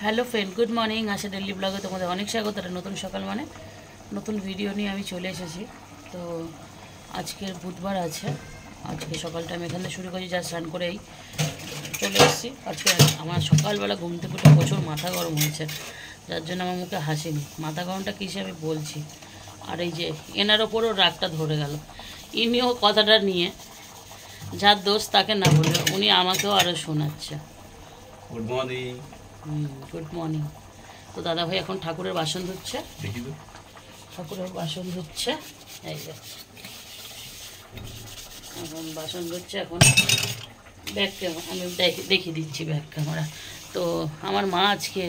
Hello friend, good morning. Asha daily ব্লগে তোমাদের অনেক স্বাগত। নতুন সকাল মানে নতুন ভিডিও নিয়ে আমি চলে এসেছি। তো আজকের বুধবার আছে। আজকে সকালটা আমি এখান থেকে শুরু করেছি, যা স্নান করেই চলে এসেছি। আজকে আমার সকালবেলা ঘুম থেকে উঠে প্রচুর মাথা গরম হয়েছে, যার জন্য আমার মুখে হাসিনি। মাথা গরমটা কিসে আমি বলছি। আর এই যে এনার ওপরও রাগটা ধরে গেল। ইনিও কথাটা নিয়ে, যার দোষ তাকে না বলে উনি আমাকেও আরও শোনাচ্ছে। Good morning. Good morning. তো দাদা ভাই এখন ঠাকুরের বাসন ধুচ্ছে। ঠাকুরের বাসন ধুচ্ছে, এই যে এখন বাসন ধুচ্ছে। এখন ব্যাক ক্যামেরা আমি দেখিয়ে দিচ্ছি, ব্যাক ক্যামেরা। তো আমার মা আজকে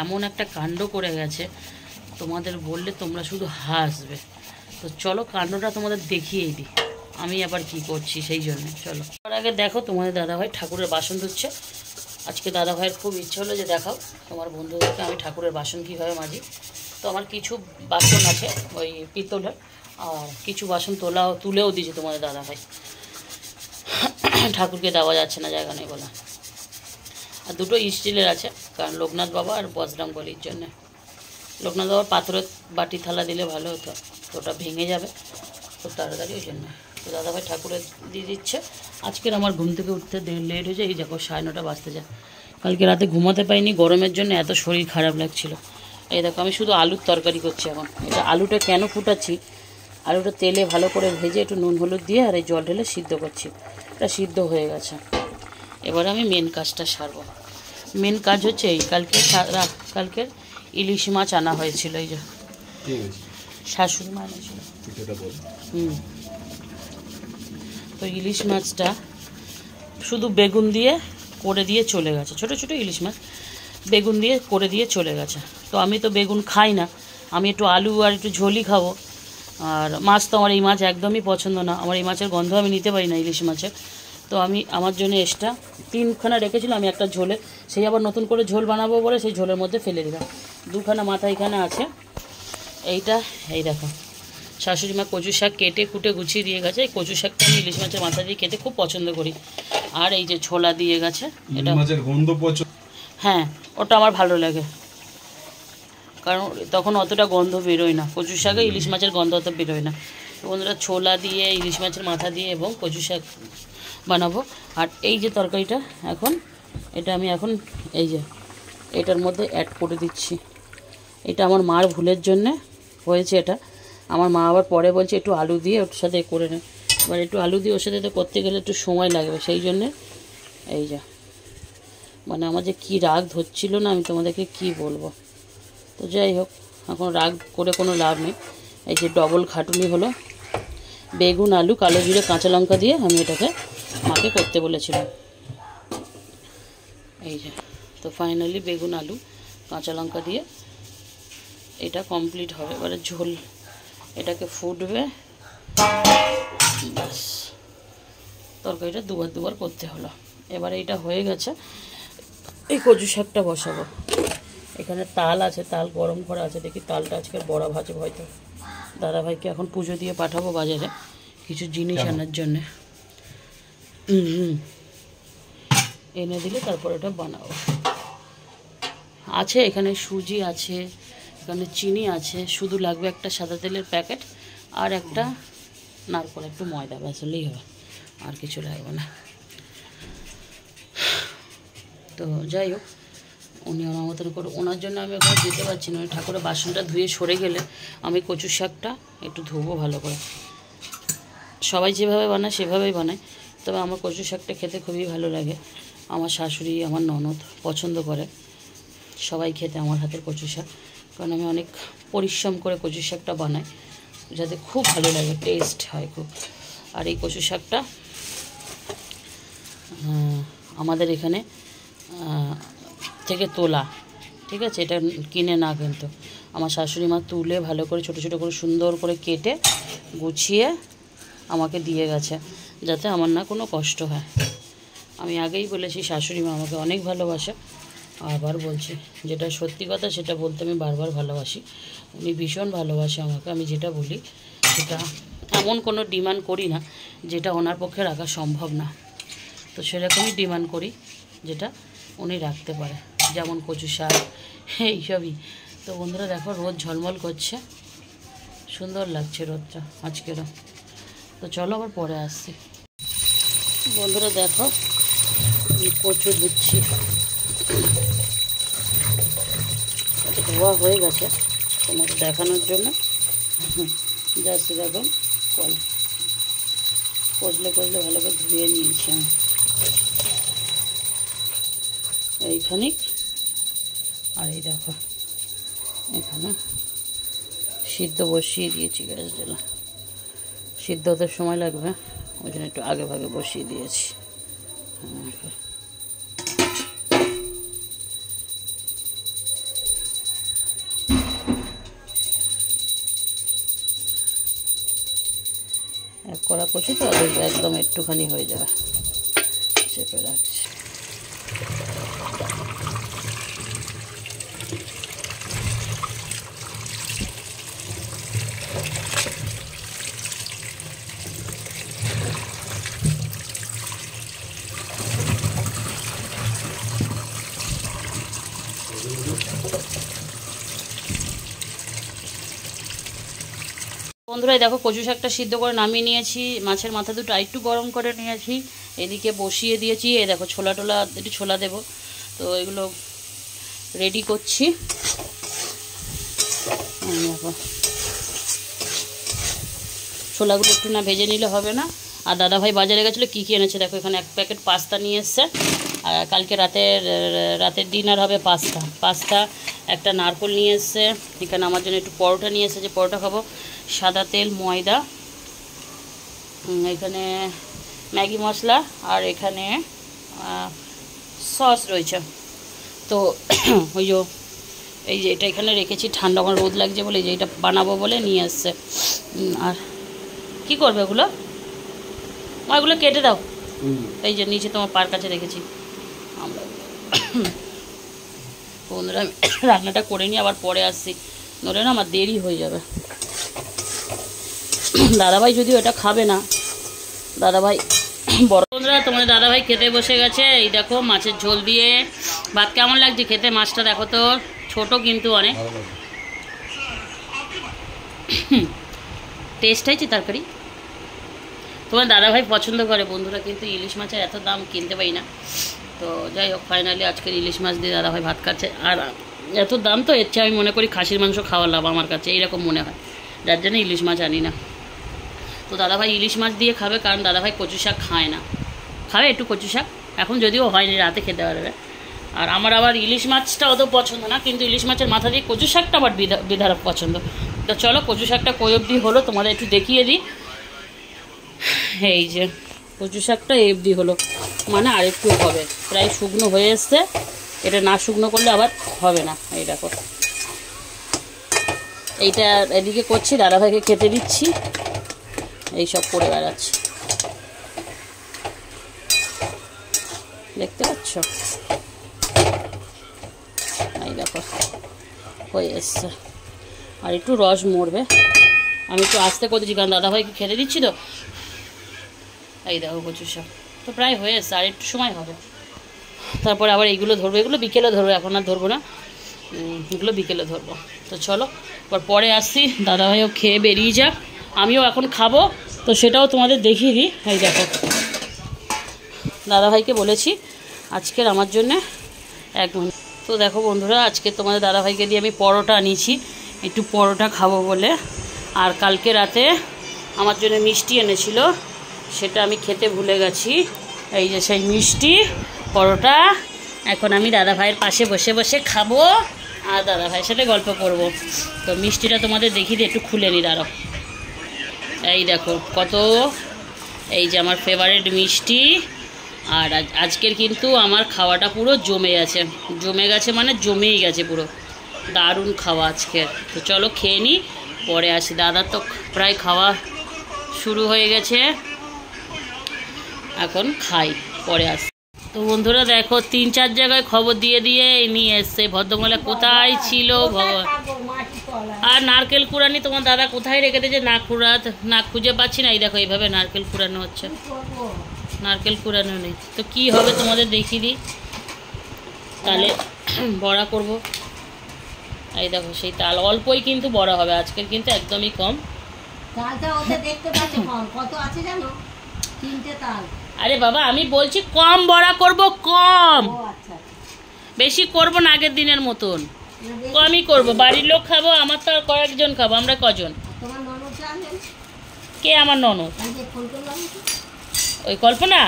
এমন একটা কাণ্ড করে গেছে, তোমাদের বললে তোমরা শুধু হাসবে। তো চলো কাণ্ডটা তোমাদের দেখিয়েই দিই আমি আবার কি করছি। সেই জন্য চলো। তার আগে দেখো, তোমাদের দাদাভাই ঠাকুরের বাসন ধুচ্ছে। আজকে দাদাভাইয়ের খুব ইচ্ছে হলো যে দেখাও তোমার বন্ধুদেরকে আমি ঠাকুরের বাসন কীভাবে মাজি। তো আমার কিছু বাসন আছে ওই পিতলের, আর কিছু বাসন তুলেও দিয়েছে তোমাদের দাদাভাই। ঠাকুরকে দেওয়া যাচ্ছে না, জায়গা নেই বলে। আর দুটো স্টিলের আছে, কারণ লোকনাথ বাবা আর বজরং বলির জন্যে। লোকনাথ বাবার পাথরের বাটি থালা দিলে ভালো হতো, তো ওটা ভেঙে যাবে খুব তাড়াতাড়ি, ওই জন্য। তো দাদাভাই ঠাকুরের দিয়ে দিচ্ছে। আজকের আমার ঘুম থেকে উঠতে লেট হয়ে যায়, এই দেখো 9:30 বাজতে যায়। কালকে রাতে ঘুমাতে পাইনি, গরমের জন্য এত শরীর খারাপ লাগছিল। এই দেখো আমি শুধু আলুর তরকারি করছি এখন। এটা আলুটা কেন ফুটাচ্ছি, আলুটা তেলে ভালো করে ভেজে একটু নুন হলুদ দিয়ে আর এই জল ঢেলে সিদ্ধ করছি। এটা সিদ্ধ হয়ে গেছে। এবার আমি মেন কাজটা সারবো। মেন কাজ হচ্ছে এই, কালকের ইলিশ মাছ আনা হয়েছিল, এই যে শাশুড়ি মা এনেছিল। তো ইলিশ মাছটা শুধু বেগুন দিয়ে করে দিয়ে চলে গেছে, ছোটো ছোটো ইলিশ মাছ বেগুন দিয়ে করে দিয়ে চলে গেছে। তো আমি তো বেগুন খাই না, আমি একটু আলু আর একটু ঝোলই খাবো। আর মাছ তো আমার এই মাছ একদমই পছন্দ না, আমার এই মাছের গন্ধ আমি নিতে পারি না ইলিশ মাছের। তো আমি আমার জন্য এক্সট্রা 3খানা রেখেছিলাম, আমি একটা ঝোলে, সেই আবার নতুন করে ঝোল বানাবো বলে সেই ঝোলের মধ্যে ফেলে দিলাম। 2খানা মাথা এখানে আছে। এইটা এই দেখো শাশুড়ি মা কচু শাক কেটে কুটে গুছিয়ে দিয়ে গেছে। এই কচু শাকটা আমি ইলিশ মাছের মাথা দিয়ে খেতে খুব পছন্দ করি। আর এই যে ছোলা দিয়ে গেছে, এটা মাছের গন্ধ পছন্দ। হ্যাঁ, ওটা আমার ভালো লাগে, কারণ তখন অতটা গন্ধ বেরোয় না। কচু শাকে ইলিশ মাছের গন্ধ অত বেরোয় না। বন্ধুরা, ছোলা দিয়ে ইলিশ মাছের মাথা দিয়ে এবং কচু শাক বানাবো। আর এই যে তরকারিটা এখন, এটা আমি এখন এই যে এটার মধ্যে অ্যাড করে দিচ্ছি। এটা আমার মার ভুলের জন্যে হয়েছে এটা। আমার মা আবার পরে বলছে একটু আলু দিয়ে ওর সাথে করে নে। এবার একটু আলু দিয়ে ওর সাথে তো করতে গেলে একটু সময় লাগবে, সেই জন্যে এই যা মানে আমার যে কী রাগ ধরছিল না, আমি তোমাদেরকে কি বলবো। তো যাই হোক, এখন রাগ করে কোনো লাভ নেই। এই যে ডবল খাটুনি হলো, বেগুন আলু কালো জিরে কাঁচা লঙ্কা দিয়ে আমি এটাকে মাকে করতে বলেছিলাম। এই যে তো ফাইনালি বেগুন আলু কাঁচা লঙ্কা দিয়ে এটা কমপ্লিট হবে। এবারে ঝোল এটাকে ফুটবে, ব্যাস। তরকারিটা দুবার করতে হলো। এবারে এটা হয়ে গেছে, এই কচু শাকটা বসাবো। এখানে তাল আছে, তাল গরম করা আছে, দেখি তালটা আজকে বড়া ভাজে হয়তো। দাদাভাইকে এখন পুজো দিয়ে পাঠাবো বাজারে কিছু জিনিস আনার জন্যে। এনে দিলে তারপর এটা বানাবো। আছে এখানে সুজি আছে, এখানে চিনি আছে, শুধু লাগবে একটা সাদা তেলের প্যাকেট আর একটা নারকেল, একটু ময়দা, ব্যাস হলেই হবে, আর কিছু লাগবে না। তো যাই হোক, উনি আমার মতন করে, ওনার জন্য আমি ওখানে যেতে পারছি না। উনি ঠাকুরের বাসনটা ধুয়ে সরে গেলে আমি কচু শাকটা একটু ধুবো ভালো করে। সবাই যেভাবে বানায় সেভাবেই বানায়, তবে আমার কচু শাকটা খেতে খুবই ভালো লাগে। আমার শাশুড়ি, আমার ননদ পছন্দ করে সবাই খেতে আমার হাতের কচু শাক, কারণ আমি অনেক পরিশ্রম করে কচু শাকটা বানাই, যাতে খুব ভালো লাগে, টেস্ট হয় খুব। আর এই কচু শাকটা আমাদের এখানে থেকে তোলা, ঠিক আছে, এটা কিনে না, কিন্তু আমার শাশুড়ি মা তুলে ভালো করে ছোটো ছোটো করে সুন্দর করে কেটে গুছিয়ে আমাকে দিয়ে গেছে, যাতে আমার না কোনো কষ্ট হয়। আমি আগেই বলেছি শাশুড়ি মা আমাকে অনেক ভালোবাসে, আবার বলছি, যেটা সত্যি কথা সেটা বলতে আমি বারবার ভালোবাসি। উনি ভীষণ ভালোবাসে আমাকে, আমি যেটা বলি সেটা এমন কোনো ডিমান্ড করি না যেটা ওনার পক্ষে রাখা সম্ভব না। তো সেরকমই ডিমান্ড করি যেটা উনি রাখতে পারে। যেমন কচু শাক এইসবই। তো বন্ধুরা দেখো রোদ ঝলমল করছে, সুন্দর লাগছে রোদটা আজকেরও। তো চলো আবার পরে আসছি। বন্ধুরা দেখো কচু ধুচ্ছি, ধোয়া হয়ে গেছে তোমাকে দেখানোর জন্য। জাস্ট এরকম কচলে ভালো করে ধুয়ে নিয়েছি আমি। এইখানিক আর এই দেখো এখানে সিদ্ধ বসিয়ে দিয়েছি, গ্যাস জ্বালা। সিদ্ধ হতে সময় লাগবে, ওই জন্য একটু আগে ভাগে বসিয়ে দিয়েছি। এক কড়া কষি তো একদম একটুখানি হয়ে যাবে, চেপে রাখছি। বন্ধুরা দেখো কচু শাকটা সিদ্ধ করে নামিয়ে নিয়েছি, মাছের মাথা দুটো একটু গরম করে নিয়েছি, এদিকে বসিয়ে দিয়েছি। এই দেখো ছোলা টোলা একটু ছোলা দেবো, তো এগুলো রেডি করছি। দেখো ছোলাগুলো একটু না ভেজে নিলে হবে না। আর দাদাভাই বাজারে গেছিলো, কী কী এনেছে দেখো, এখানে 1 প্যাকেট পাস্তা নিয়ে এসছে। আর কালকে রাতের ডিনার হবে পাস্তা। একটা নারকোল নিয়ে এসছে, এখানে আমার জন্য একটু পরোটা নিয়ে এসছে, যে পরোটা খাবো। সাদা তেল, ময়দা, এখানে ম্যাগি মশলা, আর এখানে সস রয়েছে। তো ওই যে এই যে এটা এখানে রেখেছি, ঠান্ডা আমার রোদ লাগছে বলে যে এটা বানাবো বলে নিয়ে আসছে। আর কি করবে এগুলো, এগুলো কেটে দাও। এই যে নিচে তোমার পার কাছে রেখেছি আমরা। বন্ধুরা আমি রান্নাটা করে নিই, আবার পরে আসছি, নইলে না আমার দেরি হয়ে যাবে। দাদাভাই যদিও এটা খাবে না, দাদাভাই বড়। বন্ধুরা তোমাদের দাদাভাই খেতে বসে গেছে। এই দেখো মাছের ঝোল দিয়ে ভাত। কেমন লাগছে খেতে? মাছটা দেখো তো, ছোট কিন্তু অনেক টেস্ট হয়েছে তরকারি। তোমার দাদাভাই পছন্দ করে বন্ধুরা, কিন্তু ইলিশ মাছের এত দাম কিনতে পারি না। তো যাই হোক, ফাইনালি আজকের ইলিশ মাছ দিয়ে দাদাভাই ভাত খাচ্ছে। আর এত দাম তো, এর চেয়ে আমি মনে করি খাসির মাংস খাওয়া লাভ আমার কাছে, এইরকম মনে হয়, যার জন্য ইলিশ মাছ আনি না। তো দাদাভাই ইলিশ মাছ দিয়ে খাবে, কারণ দাদাভাই কচু শাক খায় না, খাবে একটু কচু শাক, এখন যদিও হয়নি, রাতে খেতে পারবে। আর আমার আবার ইলিশ মাছটা অত পছন্দ না, কিন্তু ইলিশ মাছের মাথা দিয়ে কচু শাকটা আবার বিধারক পছন্দ। তো চলো কচু শাকটা কই অবধি হলো তোমাদের একটু দেখিয়ে দিই। এই যে কচু শাকটা অবধি হলো, মানে আরেকটু হবে, প্রায় শুকনো হয়ে এসছে। এটা না শুকনো করলে আবার হবে না। এই দেখো এইটা এদিকে করছি, দাদাভাইকে খেতে দিচ্ছি, এইসব করে বেড়াচ্ছি, দেখতে পাচ্ছ? এই দেখো হয়ে এসছে, আর একটু রস মরবে। আমি একটু আস্তে করে দিচ্ছি, কারণ দাদাভাইকে খেতে দিচ্ছি তো। এই দেখো কচু শাক তো প্রায় হয়ে এসছে, আর একটু সময় হবে। তারপরে আবার এইগুলো ধরবো, এগুলো বিকেলে ধরবো, এখন আর ধরবো না, এগুলো বিকেলে ধরবো। তো চলো আবার পরে আসছি, দাদাভাইও খেয়ে বেরিয়ে যাক, আমিও এখন খাবো, তো সেটাও তোমাদের দেখিয়ে দিই। এই দেখো দাদাভাইকে বলেছি আজকের আমার জন্যে 1 মিনিট। তো দেখো বন্ধুরা, আজকে তোমাদের দাদাভাইকে দিয়ে আমি পরোটা আনিয়েছি, একটু পরোটা খাবো বলে। আর কালকে রাতে আমার জন্য মিষ্টি এনেছিল, সেটা আমি খেতে ভুলে গেছি। এই যে সেই মিষ্টি পরোটা, এখন আমি দাদাভাইয়ের পাশে বসে বসে খাবো আর দাদাভাইয়ের সাথে গল্প করব। তো মিষ্টিটা তোমাদের দেখিয়ে দিই, একটু খুলে নি দাঁড়াও। এই দেখো কত, এই যে আমার ফেভারিট মিষ্টি। আর আজকের কিন্তু আমার খাওয়াটা পুরো জমে গেছে, মানে জমেই গেছে পুরো, দারুণ খাওয়া আজকের। তো চলো খেয়ে নিই, পরে আসি। দাদার তো প্রায় খাওয়া শুরু হয়ে গেছে, এখন খাই, পরে আসি। তো বন্ধুরা দেখো 3-4 জায়গায় খবর দিয়ে নিয়ে এসছে, ভদ্রমহিলা কোথায় ছিল ভগবান। আর নারকেল কুড়ানি তোমার দাদা কোথায় রেখে দিয়েছে, না খুঁজে পাচ্ছি না। এই দেখো এইভাবে নারকেল কুড়ানো হচ্ছে, নারকেল কুড়ানো নেই। তো কি হবে তোমাদের দেখিয়ে দিই তাহলে। বড়া করব। এই দেখো সেই তাল অল্পই কিন্তু বড়া হবে আজকের, কিন্তু একদমই কম। তালটা ওতে দেখতে পাচ্ছ কত আছে জানো? 3টে তাল। আরে বাবা আমি বলছি কম বড়া করব, কম, ও আচ্ছা আচ্ছা। বেশি করব না আগের দিনের মতন, না, বেশি- কমই করব। বাড়ির লোক খাবো, আমার তো আর কয়েকজন খাবো, আমরা কজন? তোমার ননদটা আনলেন? কে আমার ননদ? এই যে ফোন করলাম তো। ওই কল্পনা,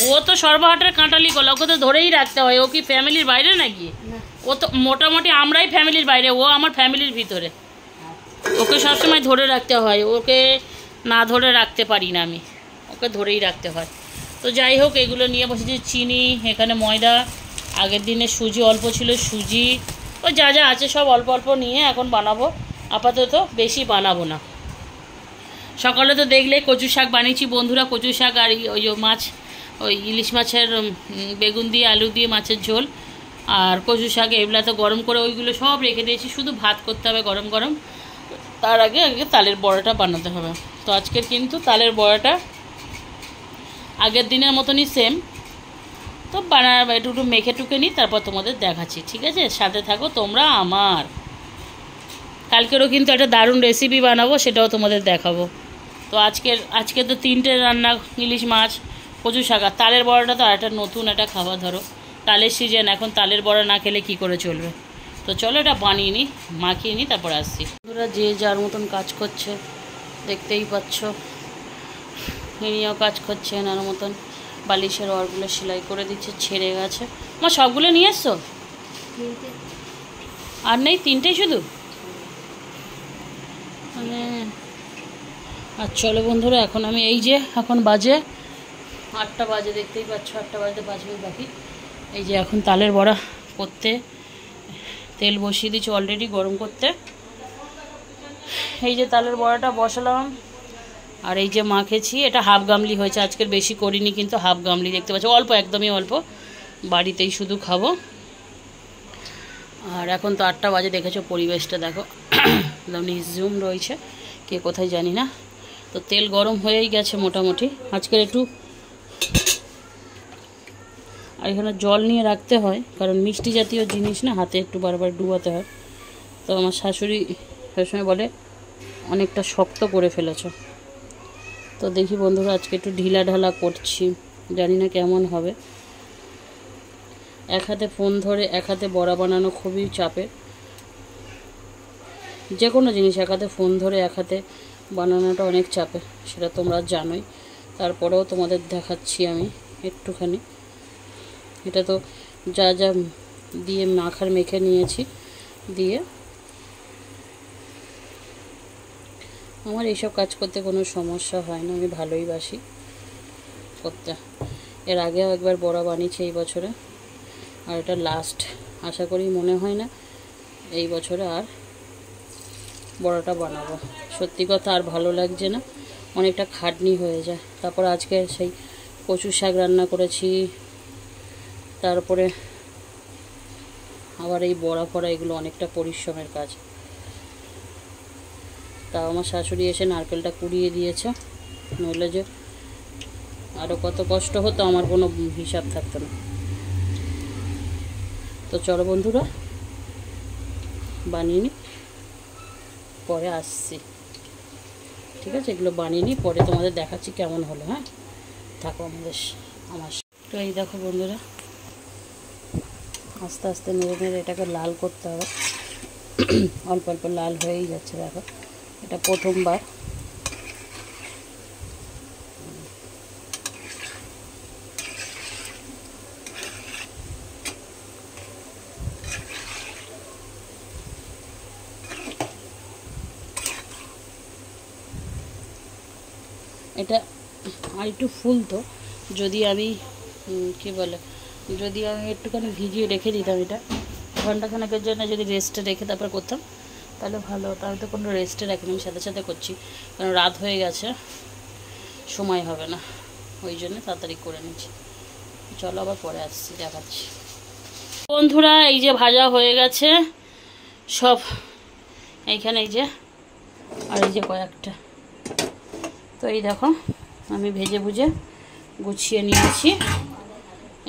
ও তো সর্বহাটের কাঁটালি গলা, ওকে তো ধরেই রাখতে হয়। ও কি ফ্যামিলির বাইরে নাকি? না। ও তো মোটামুটি আমরাই ফ্যামিলির বাইরে, ও আমার ফ্যামিলির ভিতরে। আচ্ছা। ওকে সবসময় ধরে রাখতে হয়, ওকে না ধরে রাখতে পারি না আমি, ওকে ধরেই রাখতে হয়। তো যাই হোক, এগুলো নিয়ে বসেছি। চিনি, এখানে ময়দা, আগের দিনে সুজি অল্প ছিল, সুজি, ও যা যা আছে সব অল্প অল্প নিয়ে এখন বানাবো। আপাতত বেশি বানাবো না। সকালে তো দেখলে কচু শাক বানিয়েছি বন্ধুরা, কচু শাক আর ওই মাছ, ওই ইলিশ মাছের বেগুন দিয়ে আলু দিয়ে মাছের ঝোল, আর কচু শাক এগুলা তো গরম করে ওইগুলো সব রেখে দিয়েছি, শুধু ভাত করতে হবে গরম গরম। তার আগে আগে তালের বড়াটা বানাতে হবে। তো আজকের কিন্তু তালের বড়াটা আগের দিনের মতনই সেম, তো একটু একটু মেখে টুকে নিই, তারপর তোমাদের দেখাচ্ছি, ঠিক আছে? সাথে থাকো তোমরা আমার। কালকেরও কিন্তু একটা দারুণ রেসিপি বানাবো, সেটাও তোমাদের দেখাবো। তো আজকে তো 3টে রান্না, ইলিশ মাছ, কচু শাক আর তালের বড়াটা তো একটা নতুন একটা খাবার। ধরো তালের সিজন, এখন তালের বড়া না খেলে কি করে চলবে? তো চলো এটা বানিয়ে নিই, মাখিয়ে নিই, তারপর আসছি। ওরা যে যার মতন কাজ করছে, দেখতেই পাচ্ছ। ইনিও কাজ করছে এনার মতন, বালিশের ওয়ারগুলো সেলাই করে দিচ্ছে, ছেড়ে গেছে। আমার সবগুলো নিয়ে এসছো? 3টে। আর নেই? 3টেই শুধু? মানে আর চলো বন্ধুরা, এখন আমি এই যে এখন বাজে 8টা বাজে, দেখতেই পাচ্ছ 8টা বাজতে 5 মিনিট বাকি। এই যে এখন তালের বড়া করতে তেল বসিয়ে দিচ্ছি অলরেডি গরম করতে। এই যে তালের বড়াটা বসালাম, আর এই যে মাখেছি, এটা হাফ গামলি হয়েছে, আজকের বেশি করিনি, কিন্তু হাফ গামলি দেখতে পাচ্ছ, অল্প, একদমই অল্প, বাড়িতেই শুধু খাবো। আর এখন তো 8টা বাজে, দেখেছো পরিবেশটা দেখো, একদম নিঝুম রয়েছে, কে কোথায় জানি না। তো তেল গরম হয়েই গেছে মোটামুটি। আজকের একটু, আর এখানে জল নিয়ে রাখতে হয়, কারণ মিষ্টি জাতীয় জিনিস না, হাতে একটু বারবার ডুবাতে হয়। তো আমার শাশুড়ি সবসময় বলে অনেকটা শক্ত করে ফেলেছ। তো দেখি বন্ধুরা, আজকে একটু ঢিলা ঢালা করছি, জানি না কেমন হবে। এক হাতে ফোন ধরে এক হাতে বড়া বানানো খুবই চাপের। যে কোনো জিনিস এক হাতে ফোন ধরে এক হাতে বানানোটা অনেক চাপের, সেটা তোমরা জানোই। তারপরেও তোমাদের দেখাচ্ছি আমি একটুখানি। এটা তো যা যা দিয়ে মাখার মেখে নিয়েছি, দিয়ে আমার এইসব কাজ করতে কোনো সমস্যা হয় না, আমি ভালোই বাসি করতে। এর আগেও একবার বড়া বানিয়েছি এই বছরে, আর এটা লাস্ট। আশা করি মনে হয় না এই বছরে আর বড়াটা বানাবো। সত্যি কথা আর ভালো লাগছে না, অনেকটা খাটনি হয়ে যায়। তারপর আজকে সেই কচু শাক রান্না করেছি, তারপরে আবার এই বড়া ফড়া, এগুলো অনেকটা পরিশ্রমের কাজ। তাও আমার শাশুড়ি এসে নারকেলটা কুড়িয়ে দিয়েছে, নইলে যে আরও কত কষ্ট হতো আমার কোনো হিসাব থাকতো না। তো চলো বন্ধুরা বানিয়ে নিই, পরে আসছি, ঠিক আছে? এগুলো বানিয়ে নিই, পরে তোমাদের দেখাচ্ছি কেমন হলো। হ্যাঁ, থাকো আমার। তো এই দেখো বন্ধুরা, আস্তে আস্তে নেড়ে নেড়ে এটাকে লাল করতে হবে। অল্প অল্প লাল হয়েই যাচ্ছে, দেখো এটা প্রথমবার। এটা আর একটু ফুলতো যদি আমি কী বলে, যদি আমি একটুখানি ভিজিয়ে রেখে দিতাম, এটা ঘন্টাখানেকের জন্য যদি রেস্টে রেখে তারপর করতাম, তাহলে ভালো হতো। আমি তো কোনো রেস্টে রাখিনি, আমি সাথে সাথে করছি, কারণ রাত হয়ে গেছে, সময় হবে না, ওই জন্য তাড়াতাড়ি করে নিচ্ছি। চলো আবার পরে আসছি, দেখাচ্ছি। বন্ধুরা এই যে ভাজা হয়ে গেছে সব, এইখানে এই যে, আর এই যে কয়েকটা। তো এই দেখো আমি ভেজে ভুজে গুছিয়ে নিয়েছি,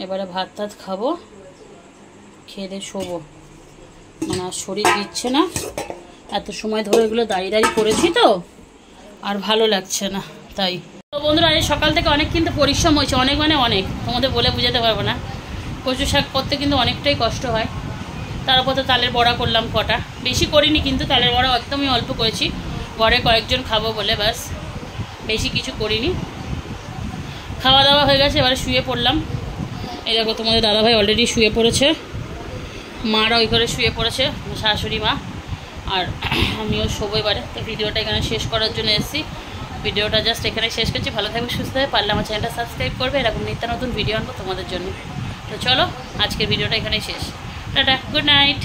এবারে ভাত টাত খাবো। খেয়ে দিয়ে শোবো, মানে আর শরীর দিচ্ছে না, এত সময় ধরে এগুলো দাঁড়িয়ে দাঁড়িয়ে করেছি তো আর ভালো লাগছে না। তাই তো বন্ধুরা এই সকাল থেকে অনেক কিন্তু পরিশ্রম হয়েছে, অনেক মানে অনেক, তোমাদের বলে বোঝাতে পারবো না। কচু শাক করতে কিন্তু অনেকটাই কষ্ট হয়। তার উপর তো তালের বড়া করলাম কটা, বেশি করিনি কিন্তু তালের বড়া একদমই অল্প করেছি, ঘরে কয়েকজন খাবো বলে, ব্যাস বেশি কিছু করিনি। খাওয়া দাওয়া হয়ে গেছে, এবারে শুয়ে পড়লাম। এই দেখো তোমাদের দাদাভাই অলরেডি শুয়ে পড়েছে, মারা ওই ঘরে শুয়ে পড়েছে, শাশুড়ি মা, আর আমিও শোবো এবারে। তো ভিডিওটা এখানে শেষ করার জন্য এসেছি, ভিডিওটা জাস্ট এখানে শেষ করছি। ভালো থাকবে, সুস্থ হয়ে পারলে আমার চ্যানেলটা সাবস্ক্রাইব করবে, এরকম নিত্য নতুন ভিডিও আনবো তোমাদের জন্য। তো চলো আজকের ভিডিওটা এখানেই শেষ, টাটা, গুড নাইট।